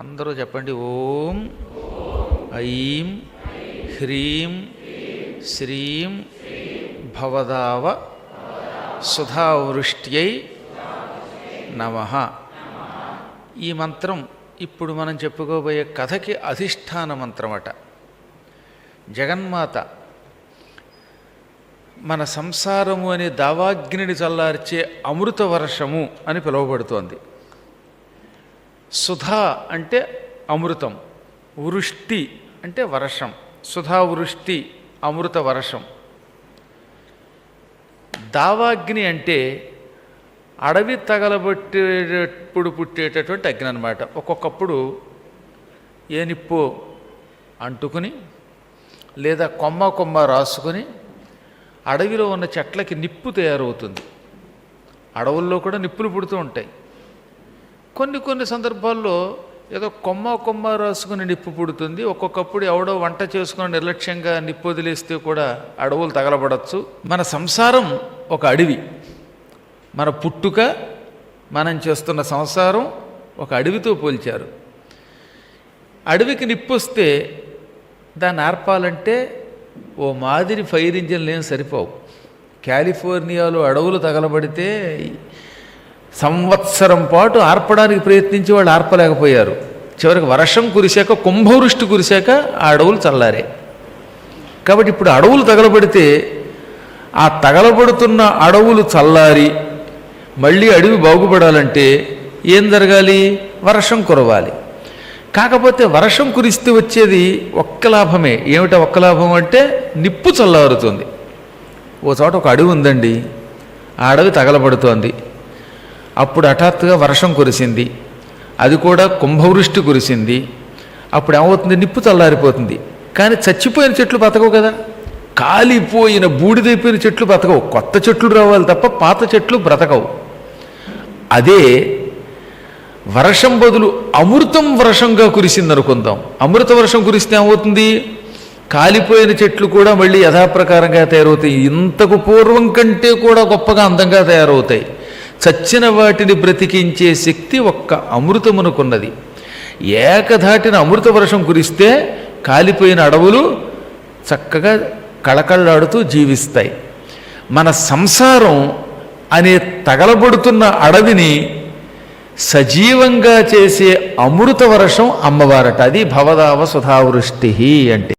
అందరూ చెప్పండి. ఓం ఐం హ్రీం శ్రీం భవదావ సుధావృష్ట్యై నమః. ఈ మంత్రం ఇప్పుడు మనం చెప్పుకోబోయే కథకి అధిష్టాన మంత్రమట. జగన్మాత మన సంసారము అనే దావాగ్నిని చల్లార్చే అమృత వర్షము అని పిలువబడుతోంది. సుధా అంటే అమృతం, వృష్టి అంటే వర్షం, సుధావృష్టి అమృత వర్షం. దావాగ్ని అంటే అడవి తగలబట్టేటప్పుడు పుట్టేటటువంటి అగ్ని అన్నమాట. ఒక్కొక్కప్పుడు ఏ నిప్పు అంటుకుని లేదా కొమ్మ రాసుకొని అడవిలో ఉన్న చెట్లకి నిప్పు తయారవుతుంది. అడవుల్లో కూడా నిప్పులు పుడుతూ ఉంటాయి. కొన్ని సందర్భాల్లో ఏదో కొమ్మ రాసుకుని నిప్పు పుడుతుంది. ఒక్కొక్కప్పుడు ఎవడో వంట చేసుకుని నిర్లక్ష్యంగా నిప్పు వదిలేస్తే కూడా అడవులు తగలబడచ్చు. మన సంసారం ఒక అడవి. మన పుట్టుక, మనం చేస్తున్న సంసారం ఒక అడవితో పోల్చారు. అడవికి నిప్పు వస్తే దాన్ని ఆర్పాలంటే ఓ మాదిరి ఫైర్ ఇంజిన్లు ఏం సరిపోవు. కాలిఫోర్నియాలో అడవులు తగలబడితే సంవత్సరం పాటు ఆర్పడానికి ప్రయత్నించి వాళ్ళు ఆర్పలేకపోయారు. చివరికి వర్షం కురిశాక, కుంభవృష్టి కురిశాక ఆ అడవులు చల్లారే. కాబట్టి ఇప్పుడు అడవులు తగలబడితే ఆ తగలబడుతున్న అడవులు చల్లారి మళ్ళీ అడవి బాగుపడాలంటే ఏం జరగాలి? వర్షం కురవాలి. కాకపోతే వర్షం కురిస్తే వచ్చేది ఒక్క లాభమే. ఏమిటా ఒక్క లాభం అంటే నిప్పు చల్లారుతుంది. ఓ చోట ఒక అడవి ఉందండి, ఆ అడవి తగలబడుతోంది. అప్పుడు హఠాత్తుగా వర్షం కురిసింది, అది కూడా కుంభవృష్టి కురిసింది. అప్పుడు ఏమవుతుంది? నిప్పు చల్లారిపోతుంది. కానీ చచ్చిపోయిన చెట్లు బతకవు కదా, కాలిపోయిన బూడిదైపోయిన చెట్లు బతకవు. కొత్త చెట్లు రావాలి తప్ప పాత చెట్లు బ్రతకవు. అదే వర్షం బదులు అమృతం వర్షంగా కురిసింది అనుకుందాం. అమృత వర్షం కురిస్తే ఏమవుతుంది? కాలిపోయిన చెట్లు కూడా మళ్ళీ యథాప్రకారంగా తయారవుతాయి. ఇంతకు పూర్వం కంటే కూడా గొప్పగా అందంగా తయారవుతాయి. చచ్చిన వాటిని బ్రతికించే శక్తి ఒక్క అమృతమునకున్నది. ఏకధాటిన అమృత వర్షం కురిస్తే కాలిపోయిన అడవులు చక్కగా కళకళలాడుతూ జీవిస్తాయి. మన సంసారం అనే తగలబడుతున్న అడవిని సజీవంగా చేసే అమృత వర్షం అమ్మవారట. అది భవదావ సుధావృష్టి అంటే.